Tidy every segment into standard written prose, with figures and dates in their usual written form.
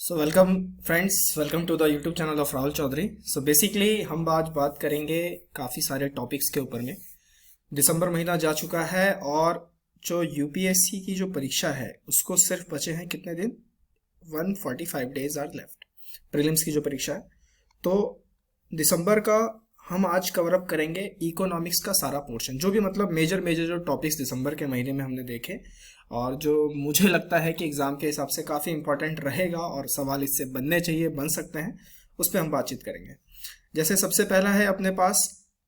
So welcome friends, welcome to the YouTube channel of Rahul Chaudhary. So basically हम आज बात करेंगे काफ़ी सारे टॉपिक्स के ऊपर में। दिसंबर महीना जा चुका है और जो यूपीएससी की जो परीक्षा है उसको सिर्फ बचे हैं कितने दिन, 145 डेज आर लेफ्ट। प्रीलिम्स की जो परीक्षा है तो दिसंबर का हम आज कवर अप करेंगे इकोनॉमिक्स का सारा पोर्शन, जो भी मतलब मेजर मेजर जो टॉपिक्स दिसंबर के महीने में हमने देखे और जो मुझे लगता है कि एग्जाम के हिसाब से काफ़ी इंपॉर्टेंट रहेगा और सवाल इससे बनने चाहिए, बन सकते हैं, उस पर हम बातचीत करेंगे। जैसे सबसे पहला है अपने पास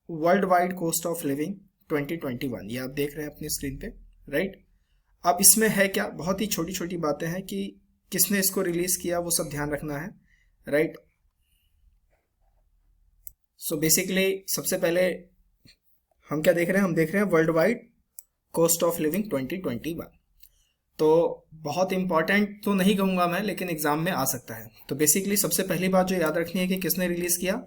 world wide cost of living 2021, ये आप देख रहे हैं अपनी स्क्रीन पे, राइट। अब इसमें है क्या, बहुत ही छोटी छोटी बातें हैं कि किसने इसको रिलीज किया वो सब ध्यान रखना है, राइट। सो बेसिकली सबसे पहले हम क्या देख रहे हैं, हम देख रहे हैं world wide cost of living 2021। तो बहुत इंपॉर्टेंट तो नहीं कहूंगा मैं, लेकिन एग्जाम में आ सकता है। तो बेसिकली सबसे पहली बात जो याद रखनी है कि किसने रिलीज किया,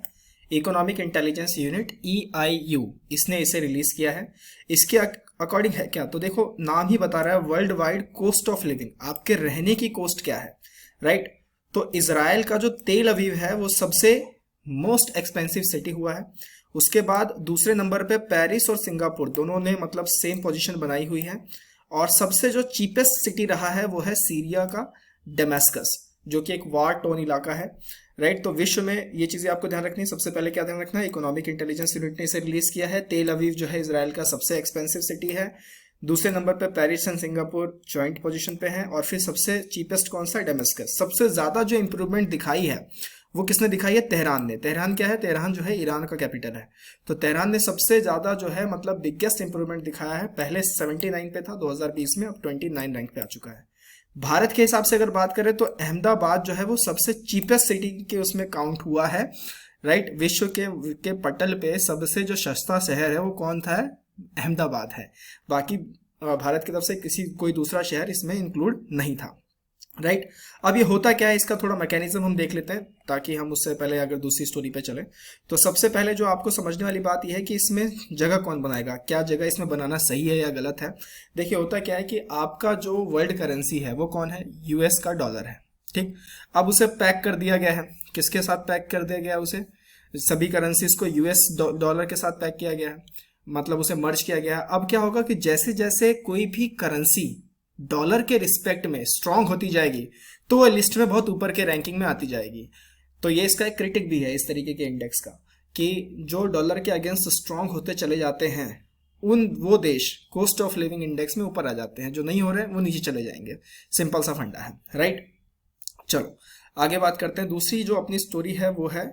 इकोनॉमिक इंटेलिजेंस यूनिट EIU, इसने इसे रिलीज किया है। इसके अकॉर्डिंग है क्या, तो देखो नाम ही बता रहा है world wide cost of living, आपके रहने की कॉस्ट क्या है, राइट। तो इजराइल का जो तेल अवीव है वो सबसे मोस्ट एक्सपेंसिव सिटी हुआ है। उसके बाद दूसरे नंबर पे पेरिस और सिंगापुर, दोनों ने मतलब सेम पोजीशन बनाई हुई है। और सबसे जो चीपेस्ट सिटी रहा है वो है सीरिया का डेमास्कस, जो कि एक वार टोन इलाका है, राइट। तो विश्व में ये चीजें आपको ध्यान रखनी है। सबसे पहले क्या ध्यान रखना है, इकोनॉमिक इंटेलिजेंस यूनिट ने इसे रिलीज किया है। तेल अवीव जो है इजराइल का सबसे एक्सपेंसिव सिटी है। दूसरे नंबर पे Paris and Singapore joint position पे हैं। और फिर सबसे चीपेस्ट कौन सा, डेमास्कस। सबसे ज्यादा जो इंप्रूवमेंट दिखाई है वो किसने दिखाई है, तेहरान ने। तेहरान क्या है, तेहरान जो है ईरान का कैपिटल है। तो तेहरान ने सबसे ज्यादा जो है मतलब बिगेस्ट इंप्रूवमेंट दिखाया है। पहले 79 पे था 2020 में, अब 29 रैंक पे आ चुका है। भारत के हिसाब से अगर बात करें तो अहमदाबाद जो है वो सबसे चीपेस्ट सिटी के उसमें काउंट हुआ है, राइट। विश्व के पटल पे सबसे जो सस्ता शहर है वो कौन था, अहमदाबाद है। बाकी भारत की तरफ से कोई दूसरा शहर इसमें इंक्लूड नहीं था, राइट। अब ये होता क्या है, इसका थोड़ा मैकेनिज्म हम देख लेते हैं ताकि हम उससे पहले अगर दूसरी स्टोरी पे चले। तो सबसे पहले जो आपको समझने वाली बात यह है कि इसमें जगह कौन बनाएगा, क्या जगह इसमें बनाना सही है या गलत है। देखिए होता क्या है कि आपका जो वर्ल्ड करेंसी है वो कौन है, US का डॉलर है, ठीक। अब उसे पैक कर दिया गया है, किसके साथ पैक कर दिया गया, उसे सभी करेंसीज को US डॉलर के साथ पैक किया गया है, मतलब उसे मर्ज किया गया है। अब क्या होगा कि जैसे जैसे कोई भी करेंसी डॉलर के रिस्पेक्ट में स्ट्रांग होती जाएगी तो वह लिस्ट में बहुत ऊपर के रैंकिंग में आती जाएगी। तो ये इसका एक क्रिटिक भी है इस तरीके के इंडेक्स का, कि जो डॉलर के अगेंस्ट स्ट्रांग होते चले जाते हैं वो देश कॉस्ट ऑफ लिविंग इंडेक्स में ऊपर आ जाते हैं, जो नहीं हो रहे हैं वो नीचे चले जाएंगे। सिंपल सा फंडा है, राइट। चलो आगे बात करते हैं। दूसरी जो अपनी स्टोरी है वो है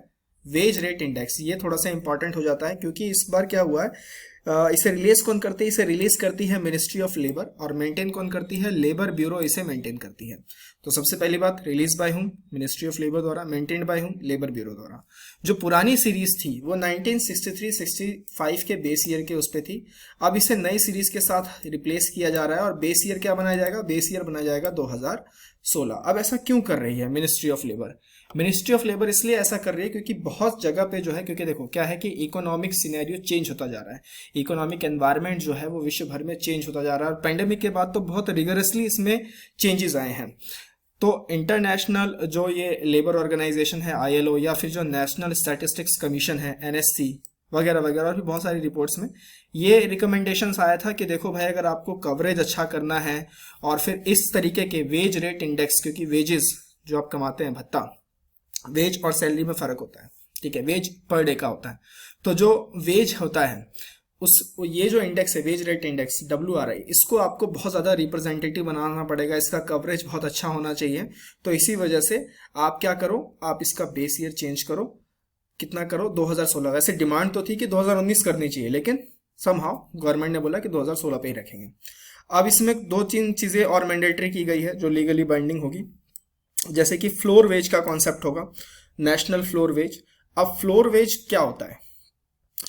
वेज रेट इंडेक्स। ये थोड़ा सा इंपॉर्टेंट हो जाता है क्योंकि इस बार क्या हुआ है, इसे रिलीज कौन करती है, इसे रिलीज करती है मिनिस्ट्री ऑफ लेबर, और मेंटेन कौन करती है, लेबर ब्यूरो इसे मेंटेन करती है। तो सबसे पहली बात, रिलीज बाय हूं, मिनिस्ट्री ऑफ लेबर द्वारा, मेंटेन्ड बाय हूं, लेबर ब्यूरो द्वारा। जो पुरानी सीरीज थी वो 1963-65 के बेस ईयर के उस पे थी। अब इसे नई सीरीज के साथ रिप्लेस किया जा रहा है और बेस ईयर क्या बनाया जाएगा, बेस ईयर बनाया जाएगा 2016। अब ऐसा क्यों कर रही है ministry of labour, ministry of labour इसलिए ऐसा कर रही है क्योंकि बहुत जगह पे जो है, क्योंकि देखो क्या है कि इकोनॉमिक सिनेरियो चेंज होता जा रहा है, इकोनॉमिक एनवायरनमेंट जो है वो विश्व भर में चेंज होता जा रहा है। और पेंडेमिक के बाद तो बहुत रिगरसली इसमें चेंजेस आए हैं। तो इंटरनेशनल जो ये लेबर ऑर्गेनाइजेशन है ILO, या फिर जो नेशनल स्टैटिस्टिक्स कमीशन है NSC वगैरह वगैरह, और भी बहुत सारी रिपोर्ट्स में ये रिकमेंडेशंस आया था कि देखो भाई अगर आपको कवरेज अच्छा करना है और फिर इस तरीके के वेज रेट इंडेक्स, क्योंकि वेजेस जो आप कमाते हैं, भत्ता, वेज और सैलरी में फर्क होता है, ठीक है, वेज पर डे का होता है। तो जो वेज होता है ये जो इंडेक्स है वेज रेट इंडेक्स WRI, इसको आपको बहुत ज़्यादा रिप्रेजेंटेटिव बनाना पड़ेगा, इसका कवरेज बहुत अच्छा होना चाहिए। तो इसी वजह से आप क्या करो, आप इसका बेस ईयर चेंज करो, कितना करो, 2016। वैसे डिमांड तो थी कि 2019 करनी चाहिए, लेकिन समहाउ गवर्नमेंट ने बोला कि 2016 पे ही रखेंगे। अब इसमें 2-3 चीज़ें और मैंडेटरी की गई है जो लीगली बाइंडिंग होगी, जैसे कि फ्लोर वेज का कॉन्सेप्ट होगा, नेशनल फ्लोर वेज। अब फ्लोर वेज क्या होता है,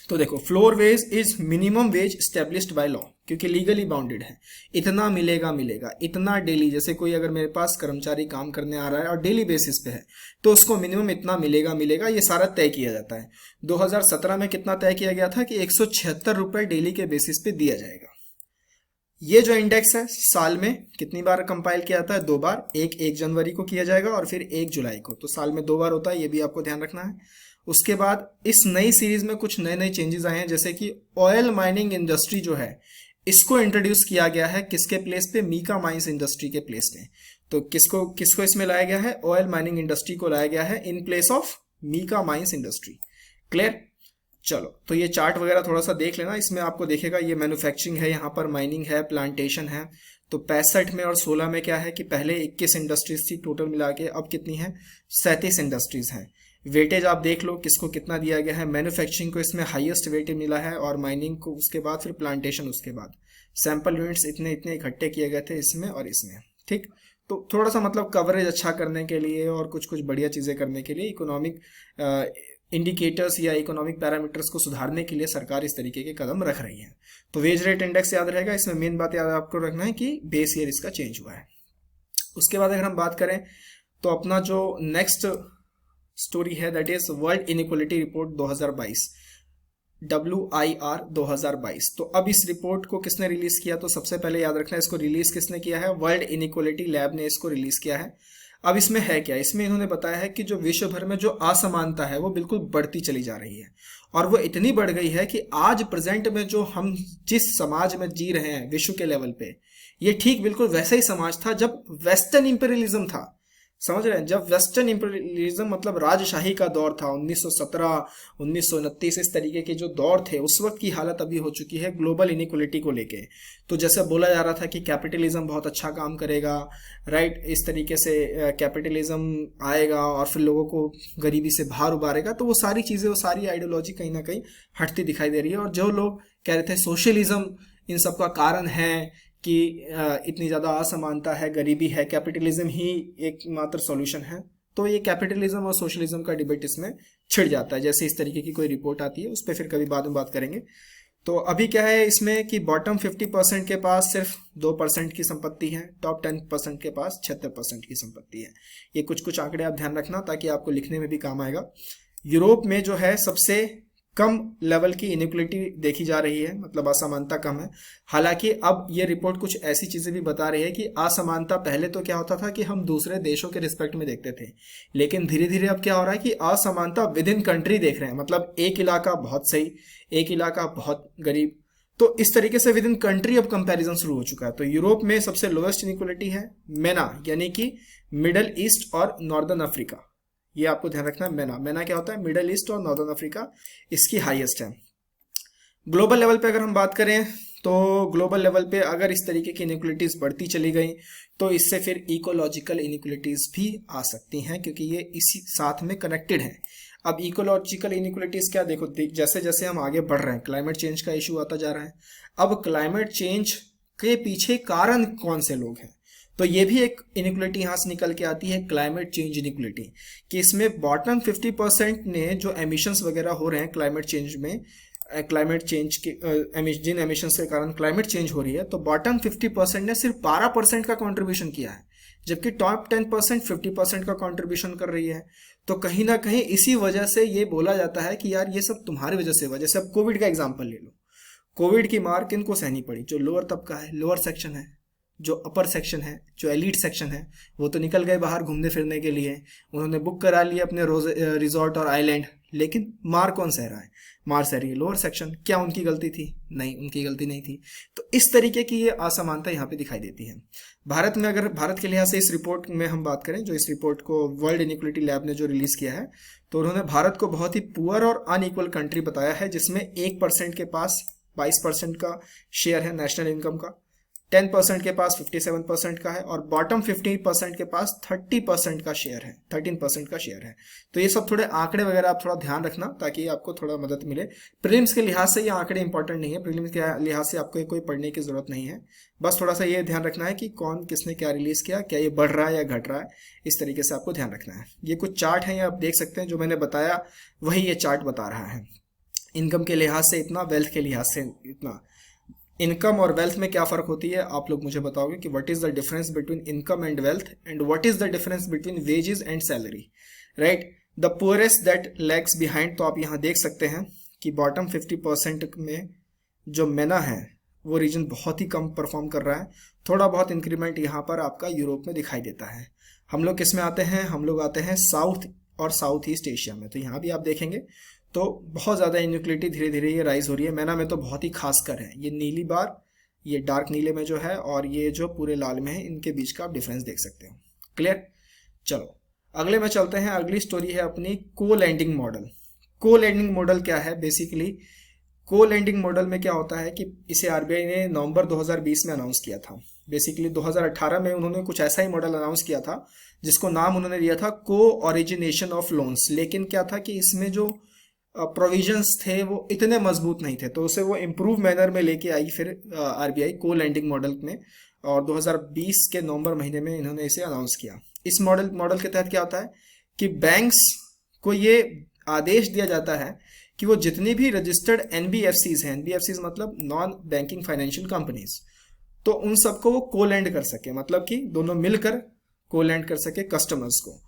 तो देखो floor wage is minimum wage established by law, क्योंकि लीगली बाउंडेड है। इतना मिलेगा इतना डेली, जैसे कोई अगर मेरे पास कर्मचारी काम करने आ रहा है और डेली बेसिस पे है तो उसको मिनिमम इतना मिलेगा, ये सारा तय किया जाता है। 2017 में कितना तय किया गया था कि 176 रुपए डेली के बेसिस पे दिया जाएगा। ये जो इंडेक्स है साल में कितनी बार कंपाइल किया जाता है? 2 बार, एक 1 जनवरी को किया जाएगा और फिर 1 जुलाई को, तो साल में 2 बार होता है, ये भी आपको ध्यान रखना है। उसके बाद इस नई सीरीज में कुछ नए नए चेंजेस आए हैं, जैसे कि ऑयल माइनिंग इंडस्ट्री जो है इसको इंट्रोड्यूस किया गया है किसके प्लेस पे? मीका माइंस इंडस्ट्री के प्लेस पे। तो किसको किसको इसमें लाया गया है? ऑयल माइनिंग इंडस्ट्री को लाया गया है in place of mica mines industry. Clear? चलो, तो ये चार्ट वगैरह थोड़ा सा देख लेना, इसमें आपको देखेगा ये मैन्युफैक्चरिंग है, यहाँ पर माइनिंग है, प्लांटेशन है। तो 65 में और 16 में क्या है कि पहले 21 इंडस्ट्रीज थी टोटल मिला के, अब कितनी है? 37 इंडस्ट्रीज हैं। वेटेज आप देख लो किसको कितना दिया गया है। मैन्युफैक्चरिंग को इसमें हाईएस्ट वेटेज मिला है और माइनिंग को उसके बाद, फिर प्लांटेशन उसके बाद। सैंपल यूनिट्स इतने इतने इकट्ठे किए गए थे इसमें और इसमें। ठीक, तो थोड़ा सा मतलब कवरेज अच्छा करने के लिए और कुछ कुछ बढ़िया चीज़ें करने के लिए, इकोनॉमिक इंडिकेटर्स या इकोनॉमिक पैरामीटर्स को सुधारने के लिए सरकार इस तरीके के कदम रख रही है। तो वेज रेट इंडेक्स याद रहेगा, इसमें मेन बात याद आपको रखना है कि बेस ईयर इसका चेंज हुआ है। उसके बाद अगर हम बात करें तो अपना जो नेक्स्ट स्टोरी है that is world inequality report 2022, WIR 2022। तो अब इस रिपोर्ट को किसने रिलीज किया? तो सबसे पहले याद रखना है इसको रिलीज किसने किया है? वर्ल्ड इनइक्वालिटी लैब ने इसको रिलीज किया है। अब इसमें है क्या? इसमें इन्होंने बताया है कि जो विश्व भर में जो असमानता है वो बिल्कुल बढ़ती चली जा रही है, और वो इतनी बढ़ गई है कि आज प्रेजेंट में जो हम जिस समाज में जी रहे हैं विश्व के लेवल पे, ये ठीक बिल्कुल वैसा ही समाज था जब वेस्टर्न इंपीरियलिज्म था। समझ रहे हैं? जब वेस्टर्न इंपीरियलिज्म मतलब राजशाही का दौर था, 1917 1929 इस तरीके के जो दौर थे, उस वक्त की हालत अभी हो चुकी है ग्लोबल इनइक्वालिटी को लेके। तो जैसे बोला जा रहा था कि कैपिटलिज्म बहुत अच्छा काम करेगा, राइट, इस तरीके से कैपिटलिज्म आएगा और फिर लोगों को गरीबी से बाहर उबारेगा, तो वो सारी चीज़ें, वो सारी आइडियोलॉजी कहीं ना कहीं हटती दिखाई दे रही है। और जो लोग कह रहे थे सोशलिज्म इन सब का कारण है कि इतनी ज़्यादा असमानता है, गरीबी है, कैपिटलिज्म ही एकमात्र सॉल्यूशन है, तो ये कैपिटलिज्म और सोशलिज्म का डिबेट इसमें छिड़ जाता है। जैसे इस तरीके की कोई रिपोर्ट आती है, उस पर फिर कभी बाद में बात करेंगे। तो अभी क्या है इसमें कि बॉटम 50% के पास सिर्फ 2% की संपत्ति है, टॉप 10% के पास 76% की संपत्ति है। ये कुछ कुछ आंकड़े आप ध्यान रखना ताकि आपको लिखने में भी काम आएगा। यूरोप में जो है सबसे कम लेवल की इनइक्वालिटी देखी जा रही है, मतलब असमानता कम है। हालांकि अब ये रिपोर्ट कुछ ऐसी चीजें भी बता रही है कि असमानता पहले तो क्या होता था कि हम दूसरे देशों के रिस्पेक्ट में देखते थे, लेकिन धीरे धीरे अब क्या हो रहा है कि असमानता विद इन कंट्री देख रहे हैं, मतलब एक इलाका बहुत सही, एक इलाका बहुत गरीब, तो इस तरीके से विद इन कंट्री अब कंपैरिजन शुरू हो चुका है। तो यूरोप में सबसे लोएस्ट इनइक्वालिटी है मेना, यानी कि मिडल ईस्ट और नॉर्दर्न अफ्रीका। ये आपको ध्यान रखना है, मेना, मेना क्या होता है? मिडल ईस्ट और नॉर्दर्न अफ्रीका, इसकी हाईएस्ट है। ग्लोबल लेवल पे अगर हम बात करें तो ग्लोबल लेवल पे अगर इस तरीके की इनइक्वालिटीज बढ़ती चली गई तो इससे फिर इकोलॉजिकल इनइक्वालिटीज भी आ सकती हैं, क्योंकि ये इसी साथ में कनेक्टेड हैं। अब इकोलॉजिकल इनइक्वालिटीज क्या, देखो जैसे जैसे हम आगे बढ़ रहे हैं क्लाइमेट चेंज का इशू आता जा रहा है। अब क्लाइमेट चेंज के पीछे कारण कौन से लोग हैं, तो ये भी एक इनइक्वालिटी यहाँ से निकल के आती है, क्लाइमेट चेंज इनइक्वालिटी, कि इसमें बॉटम 50% ने जो एमिशंस वगैरह हो रहे हैं क्लाइमेट चेंज में, क्लाइमेट चेंज के जिन एमिशंस के कारण क्लाइमेट चेंज हो रही है, तो बॉटम 50% ने सिर्फ 12% का कंट्रीब्यूशन किया है, जबकि टॉप 10% 50% का कंट्रीब्यूशन कर रही है। तो कहीं ना कहीं इसी वजह से ये बोला जाता है कि यार ये सब तुम्हारी वजह से हुआ। जैसे अब कोविड का एग्जाम्पल ले लो, कोविड की मार किनको सहनी पड़ी? जो लोअर तबका है, लोअर सेक्शन है, जो अपर सेक्शन है, जो एलिट सेक्शन है, वो तो निकल गए बाहर घूमने फिरने के लिए, उन्होंने बुक करा लिए अपने रिजॉर्ट और आइलैंड, लेकिन मार कौन सह रहा है? मार सह रही है लोअर सेक्शन। क्या उनकी गलती थी? नहीं, उनकी गलती नहीं थी। तो इस तरीके की ये असमानता यहाँ पे दिखाई देती है। भारत में अगर भारत के लिहाज से इस रिपोर्ट में हम बात करें, जो इस रिपोर्ट को वर्ल्ड इनइक्वालिटी लैब ने जो रिलीज किया है, तो उन्होंने भारत को बहुत ही पुअर और अनइक्वल कंट्री बताया है, जिसमें 1% के पास 22% का शेयर है नेशनल इनकम का, 10% के पास 57% का है, और बॉटम 50% के पास 30% का शेयर है, 13% का शेयर है। तो ये सब थोड़े आंकड़े वगैरह आप थोड़ा ध्यान रखना ताकि आपको थोड़ा मदद मिले। प्रीलिम्स के लिहाज से ये आंकड़े इंपॉर्टेंट नहीं है, प्रीलिम्स के लिहाज से आपको कोई पढ़ने की जरूरत नहीं है, बस थोड़ा सा ये ध्यान रखना है कि कौन किसने क्या रिलीज किया, क्या ये बढ़ रहा है या घट रहा है, इस तरीके से आपको ध्यान रखना है। ये कुछ चार्ट हैं, ये आप देख सकते हैं, जो मैंने बताया वही ये चार्ट बता रहा है। इनकम के लिहाज से इतना, वेल्थ के लिहाज से इतना। इनकम और वेल्थ में क्या फर्क होती है आप लोग मुझे बताओगे कि what is the difference between income and wealth, and what is the difference between wages and salary, right. The poorest that lags behind, तो आप यहाँ देख सकते हैं कि बॉटम 50% में जो मेना है वो रीजन बहुत ही कम परफॉर्म कर रहा है। थोड़ा बहुत इंक्रीमेंट यहाँ पर आपका यूरोप में दिखाई देता है। हम लोग किस में आते हैं, हम लोग आते हैं साउथ और साउथ ईस्ट एशिया में। तो यहाँ भी आप देखेंगे तो बहुत ज़्यादा इनइक्वालिटी धीरे धीरे ये राइज हो रही है। मैना में तो बहुत ही खास कर है, ये नीली बार, ये डार्क नीले में जो है और ये जो पूरे लाल में है, इनके बीच का आप डिफरेंस देख सकते हो। क्लियर। चलो अगले में चलते हैं। अगली स्टोरी है अपनी को लैंडिंग मॉडल। को लैंडिंग मॉडल क्या है? बेसिकली को लैंडिंग मॉडल में क्या होता है कि इसे आरबीआई ने नवंबर 2020 में अनाउंस किया था। बेसिकली 2018 में उन्होंने कुछ ऐसा ही मॉडल अनाउंस किया था जिसको नाम उन्होंने दिया था को ओरिजिनेशन ऑफ लोन्स। लेकिन क्या था कि इसमें जो प्रोविजंस थे वो इतने मजबूत नहीं थे, तो उसे वो इम्प्रूव मैनर में लेके आई फिर आरबीआई को लैंडिंग मॉडल में, और 2020 के नवंबर महीने में इन्होंने इसे अनाउंस किया। इस मॉडल के तहत क्या होता है कि बैंक्स को ये आदेश दिया जाता है कि वो जितनी भी रजिस्टर्ड एनबीएफसीज हैं, एनबीएफसीज मतलब नॉन बैंकिंग फाइनेंशियल कंपनीज, तो उन सबको वो को लैंड कर सके, मतलब कि दोनों मिलकर को लैंड कर सके कस्टमर्स को।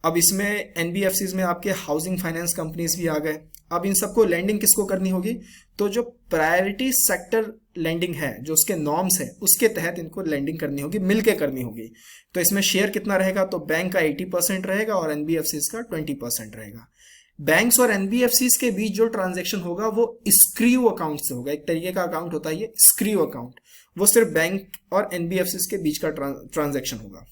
अब इसमें एनबीएफसीज में आपके हाउसिंग फाइनेंस कंपनीज भी आ गए। अब इन सबको लैंडिंग किसको करनी होगी? तो जो प्रायोरिटी सेक्टर लैंडिंग है, जो उसके नॉर्म्स है, उसके तहत इनको लैंडिंग करनी होगी, मिलके करनी होगी। तो इसमें शेयर कितना रहेगा? तो बैंक का 80% रहेगा और एनबीएफसीज का 20% रहेगा। बैंक्स और एनबीएफसीज के बीच जो ट्रांजैक्शन होगा वो स्क्रू अकाउंट से होगा। एक तरीके का अकाउंट होता है ये स्क्रू अकाउंट, वो सिर्फ बैंक और एनबीएफसीज के बीच का ट्रांजैक्शन होगा।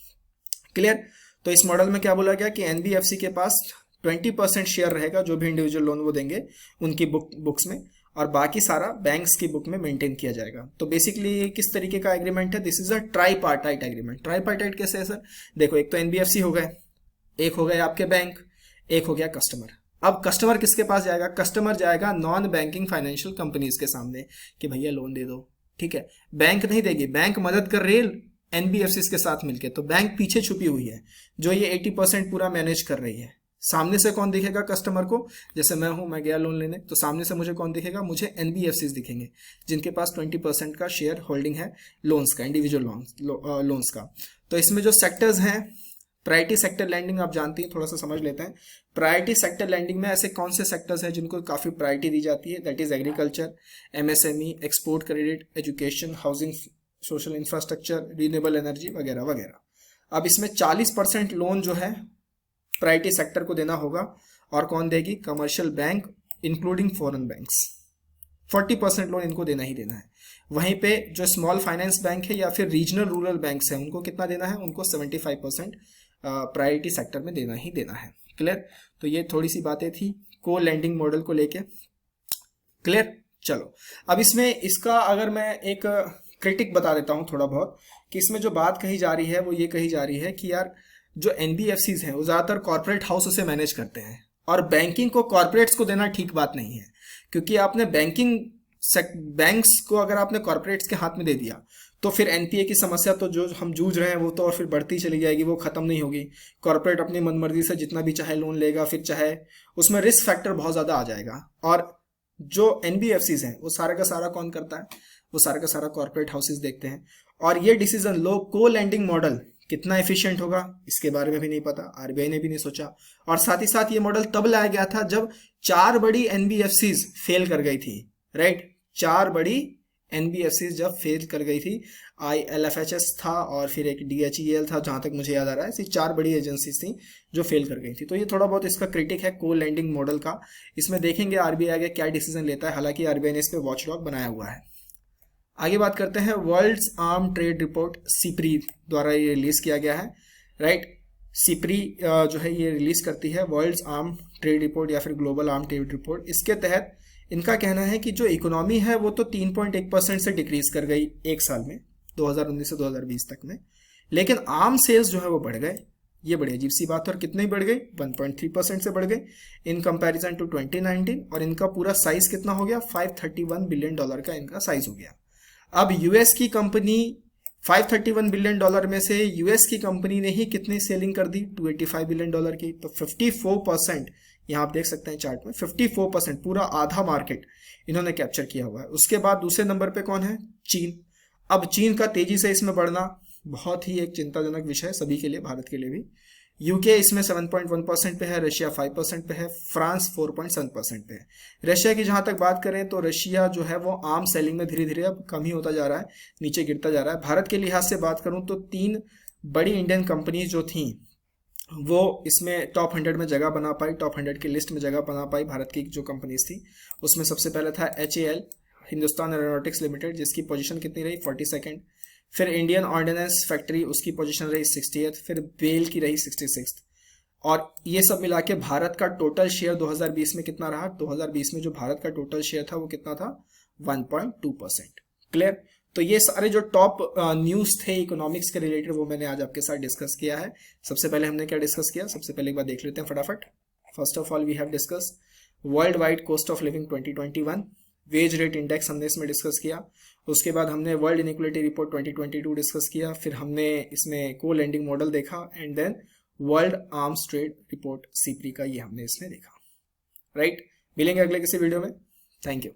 क्लियर। तो इस मॉडल में क्या बोला गया कि एनबीएफसी के पास 20% शेयर रहेगा, जो भी इंडिविजुअल लोन वो देंगे उनकी बुक्स में, और बाकी सारा बैंक्स की बुक में मेंटेन किया जाएगा। तो बेसिकली किस तरीके का एग्रीमेंट है? This is a tripartite agreement. Tripartite कैसे है सर? देखो, एक तो एनबीएफसी हो गए, एक हो गए आपके बैंक, एक हो गया कस्टमर। अब कस्टमर किसके पास जाएगा? कस्टमर जाएगा नॉन बैंकिंग फाइनेंशियल कंपनीज के सामने कि भैया लोन दे दो। ठीक है, बैंक नहीं देगी, बैंक मदद कर रही है एनबीएफसीज के साथ मिलके, तो बैंक पीछे छुपी हुई है जो ये 80% पूरा मैनेज कर रही है। सामने से कौन दिखेगा कस्टमर को? जैसे मैं हूं, मैं गया लोन लेने, तो सामने से मुझे कौन दिखेगा? मुझे एनबीएफसीज दिखेंगे जिनके पास 20% का शेयर होल्डिंग है लोन्स का, इंडिविजुअल लोन्स का। तो इसमें जो सेक्टर्स हैं, प्रायोरिटी सेक्टर लैंडिंग आप जानती हैं, थोड़ा सा समझ लेते हैं। प्रायोरिटी सेक्टर लैंडिंग में ऐसे कौन से सेक्टर्स हैं जिनको काफ़ी प्रायोरिटी दी जाती है? That is agriculture, MSME, export credit, education, housing, social infrastructure, renewable energy वगैरह वगैरह। अब इसमें 40% लोन जो है प्रायोरिटी सेक्टर को देना होगा, और कौन देगी? Commercial bank including foreign banks. 40% loan इनको देना ही देना है। वहीं पे जो स्मॉल फाइनेंस बैंक है या फिर रीजनल रूरल बैंक्स हैं, उनको कितना देना है? उनको 75% प्रायोरिटी सेक्टर में देना ही देना है। क्लियर। तो ये थोड़ी सी बातें थी को लैंडिंग मॉडल को लेके। क्लियर। चलो अब इसमें इसका अगर मैं एक क्रिटिक बता देता हूँ थोड़ा बहुत, कि इसमें जो बात कही जा रही है वो ये कही जा रही है कि यार जो एनबीएफसीज हैं वो ज़्यादातर कॉर्पोरेट हाउस उसे मैनेज करते हैं, और बैंकिंग को कॉर्पोरेट्स को देना ठीक बात नहीं है, क्योंकि आपने बैंक्स को अगर आपने कॉर्पोरेट्स के हाथ में दे दिया तो फिर एनपीए की समस्या तो जो हम जूझ रहे हैं वो तो और फिर बढ़ती चली जाएगी, वो खत्म नहीं होगी। कॉर्पोरेट अपनी मनमर्जी से जितना भी चाहे लोन लेगा, फिर चाहे उसमें रिस्क फैक्टर बहुत ज़्यादा आ जाएगा। और जो एनबीएफसीज हैं वो सारा का सारा कौन करता है? वो सारा का सारा कॉर्पोरेट हाउसेज देखते हैं। और ये डिसीजन लो को लैंडिंग मॉडल कितना एफिशिएंट होगा इसके बारे में भी नहीं पता, आरबीआई ने भी नहीं सोचा। और साथ ही साथ ये मॉडल तब लाया गया था जब 4 बड़ी एनबीएफसीज फेल कर गई थी, राइट। 4 बड़ी एनबीएफसीज जब फेल कर गई थी, ILFHS था और फिर एक DHEL था, जहां तक मुझे याद आ रहा है। ऐसी 4 बड़ी एजेंसीज थी जो फेल कर गई थी। तो ये थोड़ा बहुत इसका क्रिटिक है को लैंडिंग मॉडल का। इसमें देखेंगे आरबीआई आगे क्या डिसीजन लेता है, हालांकि आरबीआई ने इस पर वॉचडॉग बनाया हुआ है। आगे बात करते हैं, world's arm trade report SIPRI द्वारा ये रिलीज किया गया है, राइट। सिप्री जो है ये रिलीज करती है वर्ल्ड्स आर्म ट्रेड रिपोर्ट या फिर ग्लोबल आर्म ट्रेड रिपोर्ट। इसके तहत इनका कहना है कि जो इकोनॉमी है वो तो 3.1% से डिक्रीज कर गई एक साल में, 2019 से 2020 तक में, लेकिन आर्म सेल्स जो है वो बढ़ गए। ये बड़ी अजीब सी बात है। और कितनी बढ़ गई? 1.3% से बढ़ गई इन कंपैरिजन टू 2019। और इनका पूरा साइज कितना हो गया? $531 बिलियन का इनका साइज हो गया। अब यूएस की कंपनी $531 बिलियन में से यूएस की कंपनी ने ही कितनी सेलिंग कर दी? $285 बिलियन की। तो 54%, यहाँ आप देख सकते हैं चार्ट में, 54%, पूरा आधा मार्केट इन्होंने कैप्चर किया हुआ है। उसके बाद दूसरे नंबर पे कौन है? चीन। अब चीन का तेजी से इसमें बढ़ना बहुत ही एक चिंताजनक विषय है सभी के लिए, भारत के लिए भी। यूके इसमें 7.1% पे है, रशिया 5% पे है, फ्रांस 4.7% पे है। रशिया की जहां तक बात करें तो रशिया जो है वो आर्म सेलिंग में धीरे धीरे अब कम ही होता जा रहा है, नीचे गिरता जा रहा है। भारत के लिहाज से बात करूं तो 3 बड़ी इंडियन कंपनीज जो थी वो इसमें टॉप 100 में जगह बना पाई, टॉप 100 की लिस्ट में जगह बना पाई भारत की जो कंपनीज थी। उसमें सबसे पहले था HAL, हिंदुस्तान एरोनॉटिक्स लिमिटेड, जिसकी पोजीशन कितनी रही 42nd। फिर इंडियन ऑर्डिनेंस फैक्ट्री, उसकी पोजीशन रही 60th। फिर बेल की रही 66th। और ये सब मिला के भारत का टोटल शेयर 2020 में कितना रहा? 2020 में जो भारत का टोटल शेयर था वो कितना था? 1.2%। क्लियर? तो ये सारे जो टॉप न्यूज थे इकोनॉमिक्स के रिलेटेड वो मैंने आज आपके साथ डिस्कस किया है। सबसे पहले हमने क्या डिस्कस किया? सबसे पहले एक बार देख लेते हैं फटाफट। First of all we have discuss world wide cost of living 2021, wage rate index हमने इसमें डिस्कस किया। उसके बाद हमने वर्ल्ड इनइक्वालिटी रिपोर्ट 2022 डिस्कस किया। फिर हमने इसमें को लेंडिंग मॉडल देखा and then world arms trade report SIPRI का ये हमने इसमें देखा। राइट? मिलेंगे अगले किसी वीडियो में। Thank you.